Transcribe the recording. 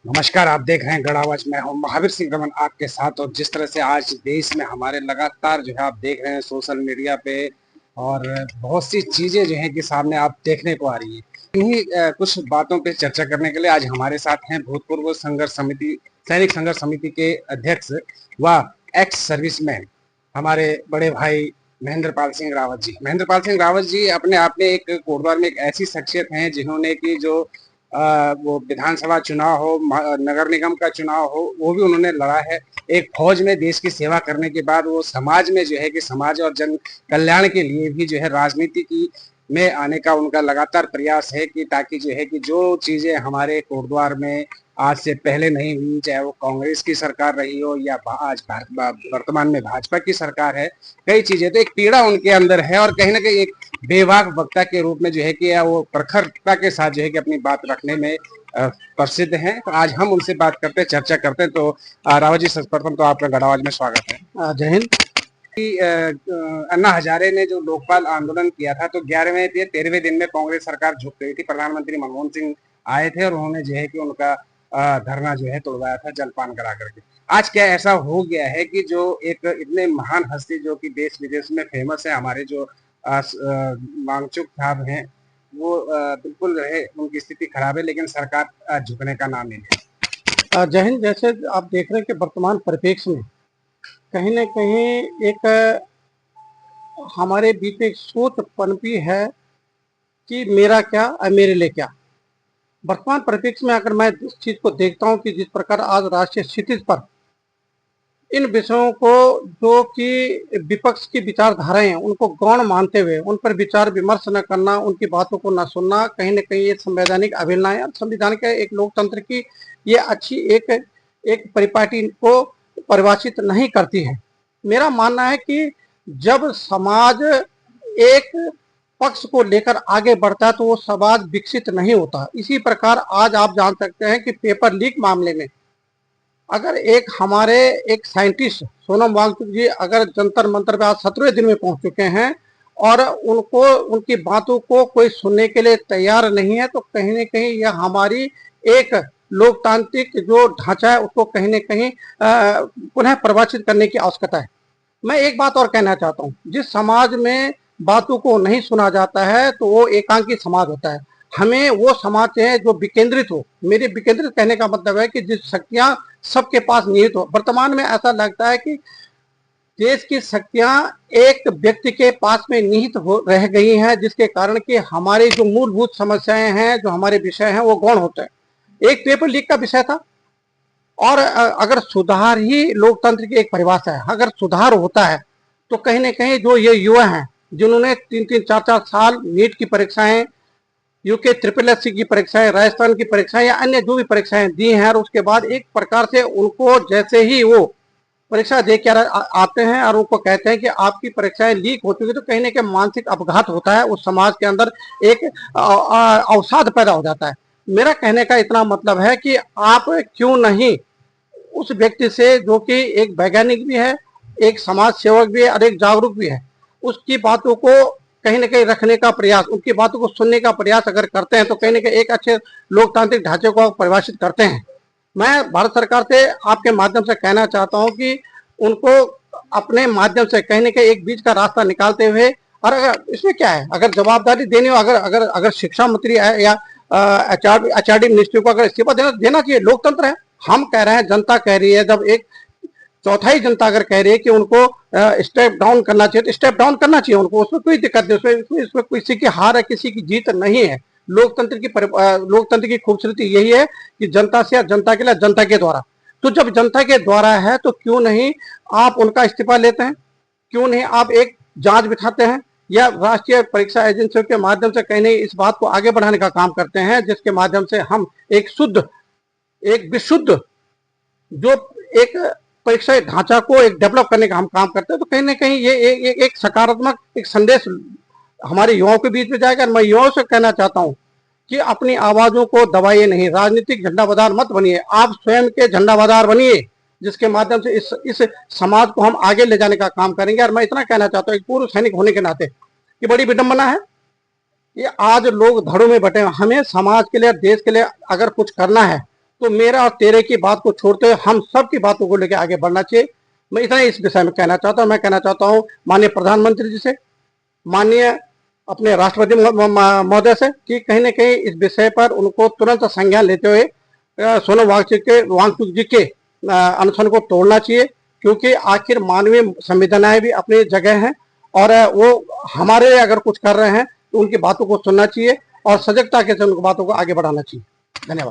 नमस्कार, आप देख रहे हैं गढ़ आवाज। मैं हूं महावीर सिंह रमन आपके साथ। और जिस तरह से आज देश में हमारे लगातार जो है आप देख रहे हैं सोशल मीडिया पे और बहुत सी चीजें जो है कि सामने आप देखने को आ रही है। इन्हीं कुछ बातों पे चर्चा करने के लिए आज हमारे साथ हैं भूतपूर्व संघर्ष समिति सैनिक संघर्ष समिति के अध्यक्ष व एक्स सर्विसमैन हमारे बड़े भाई महेंद्र पाल सिंह रावत जी। महेंद्र पाल सिंह रावत जी अपने आप में एक कोटद्वार में एक ऐसी शख्सियत हैं जिन्होंने कि जो वो विधानसभा चुनाव हो, नगर निगम का चुनाव हो, वो भी उन्होंने लड़ा है। एक फौज में देश की सेवा करने के बाद वो समाज में जो है कि समाज और जन कल्याण के लिए भी जो है राजनीति की में आने का उनका लगातार प्रयास है कि ताकि जो है कि जो चीजें हमारे कोटद्वार में आज से पहले नहीं हुई, चाहे वो कांग्रेस की सरकार रही हो या आज वर्तमान में भाजपा की सरकार है, कई चीजें तो एक पीड़ा उनके अंदर है और कहीं ना कहीं एक बेबाक वक्ता के रूप में जो है कि वो प्रखरता के साथ जो है कि अपनी बात रखने में प्रसिद्ध हैं। तो आज हम उनसे बात करते हैं, चर्चा करते हैं। तो रावत जी, सर्वप्रथम तो आपका गढ़ आवाज में स्वागत है। जय हिंद। अन्ना हजारे ने जो लोकपाल आंदोलन किया था तो 11वें 13वें दिन में कांग्रेस सरकार झुक गई थी। प्रधानमंत्री मनमोहन सिंह आए थे और उन्होंने जो है कि उनका धरना जो है तोड़वाया था जलपान करा करके। आज क्या ऐसा हो गया है कि जो एक इतने महान हस्ती जो कि देश विदेश में फेमस है, हमारे जो वांगचुक साहब हैं, वो बिल्कुल रहे, उनकी स्थिति खराब है लेकिन सरकार झुकने का नाम नहीं ले। जय हिंद। जैसे आप देख रहे हैं कि वर्तमान परिप्रेक्ष्य में कहीं न कहीं एक हमारे बीच एक सोच पनपी है कि मेरा क्या और मेरे लिए क्या। वर्तमान परिप्रेक्ष्य में अगर मैं इस चीज को देखता हूं कि जिस प्रकार आज राष्ट्रीय क्षितिज पर इन विषयों को जो कि विपक्ष की विचारधाराएं हैं उनको गौण मानते हुए उन पर विचार विमर्श न करना, उनकी बातों को न सुनना, कहीं न कहीं ये संवैधानिक अवहेलना है और संविधान के एक लोकतंत्र की ये अच्छी एक परिपाटी को परिभाषित नहीं करती है। मेरा मानना है कि जब समाज एक पक्ष को लेकर आगे बढ़ता है तो वो समाज विकसित नहीं होता। इसी प्रकार आज आप जान सकते हैं कि पेपर लीक मामले में अगर हमारे एक साइंटिस्ट सोनम वांगचुक जी अगर जंतर मंतर पे आज 17वें दिन में पहुंच चुके हैं और उनको उनकी बातों को कोई सुनने के लिए तैयार नहीं है, तो कहीं न कहीं यह हमारी एक लोकतांत्रिक जो ढांचा है उसको कहीं न कहीं पुनः परिभाषित करने की आवश्यकता है। मैं एक बात और कहना चाहता हूँ, जिस समाज में बातों को नहीं सुना जाता है तो वो एकांकी समाज होता है। हमें वो समाज चाहिए जो विकेंद्रित हो। मेरे विकेंद्रित कहने का मतलब है कि जिस शक्तियां सबके पास निहित हो। वर्तमान में ऐसा लगता है कि देश की शक्तियां एक व्यक्ति के पास में निहित हो रह गई हैं, जिसके कारण कि हमारी जो मूलभूत समस्याएं हैं, जो हमारे विषय हैं, वो गौण होते हैं। एक पेपर लीक का विषय था और अगर सुधार ही लोकतंत्र की एक परिभाषा है, अगर सुधार होता है तो कहीं ना कहीं जो ये युवा हैं जिन्होंने 3-3 4-4 साल नीट की परीक्षाएं, यूके SSC की परीक्षाएं, राजस्थान की परीक्षाएं या अन्य जो भी परीक्षाएं दी हैं और उसके बाद एक प्रकार से उनको जैसे ही वो परीक्षा दे के आते हैं और उनको कहते हैं कि आपकी परीक्षाएं लीक हो चुकी, तो कहीं ना कहीं मानसिक अपघात होता है। उस समाज के अंदर एक अवसाद पैदा हो जाता है। मेरा कहने का इतना मतलब है कि आप क्यों नहीं उस व्यक्ति से जो कि एक वैज्ञानिक भी है, एक समाज सेवक भी है और एक जागरूक भी है, उसकी बातों को कहीं ना कहीं रखने का प्रयास, उनकी बातों को सुनने का प्रयास अगर करते हैं तो कहीं ना कहीं एक अच्छे लोकतांत्रिक ढांचे को परिभाषित करते हैं। मैं भारत सरकार से आपके माध्यम से कहना चाहता हूं कि उनको अपने माध्यम से कहीं ना कहीं एक बीच का रास्ता निकालते हुए, और अगर इसमें क्या है, अगर जवाबदारी देनी हो, अगर अगर अगर शिक्षा मंत्री या HRD मिनिस्ट्री को अगर इस्तीफा देना चाहिए। लोकतंत्र है। हम कह रहे हैं, जनता कह रही है, जब एक चौथाई जनता अगर कह रही है कि उनको स्टेप डाउन करना चाहिए तो स्टेप डाउन करना चाहिए उनको। उसमें कोई दिक्कत नहीं, इसमें किसी की हार है, किसी की जीत नहीं है। लोकतंत्र की खूबसूरती यही है कि जनता से, जनता के लिए, जनता के द्वारा। तो जब जनता के द्वारा है तो क्यों नहीं आप उनका इस्तीफा लेते हैं, क्यों नहीं आप एक जांच बिठाते हैं या राष्ट्रीय परीक्षा एजेंसियों के माध्यम से कहीं नहीं इस बात को आगे बढ़ाने का काम करते हैं, जिसके माध्यम से हम एक शुद्ध, एक विशुद्ध जो एक परीक्षा ढांचा को एक डेवलप करने का हम काम करते हैं। तो कहीं ना कहीं ये एक सकारात्मक एक संदेश हमारे युवाओं के बीच में जाएगा। मैं युवाओं से कहना चाहता हूं कि अपनी आवाजों को दबाइए नहीं, राजनीतिक झंडाबाजार मत बनिए, आप स्वयं के झंडाबाजार बनिए, जिसके माध्यम से इस समाज को हम आगे ले जाने का काम करेंगे। और मैं इतना कहना चाहता हूँ, एक पूर्व सैनिक होने के नाते कि बड़ी विडंबना है ये आज लोग धड़ों में बटे। हमें समाज के लिए, देश के लिए अगर कुछ करना है तो मेरा और तेरे की बात को छोड़ते हुए हम सब की बातों को लेकर आगे बढ़ना चाहिए। मैं इतना इस विषय में कहना चाहता हूँ। मैं कहना चाहता हूँ माननीय प्रधानमंत्री जी से, माननीय अपने राष्ट्रपति महोदय से, कि कहीं न कहीं इस विषय पर उनको तुरंत संज्ञान लेते हुए सोनम वांगचुक जी के अनशन को तोड़ना चाहिए, क्योंकि आखिर मानवीय संवेदनाएं भी अपनी जगह हैं और वो हमारे अगर कुछ कर रहे हैं तो उनकी बातों को सुनना चाहिए और सजगता के साथ उनकी बातों को आगे बढ़ाना चाहिए।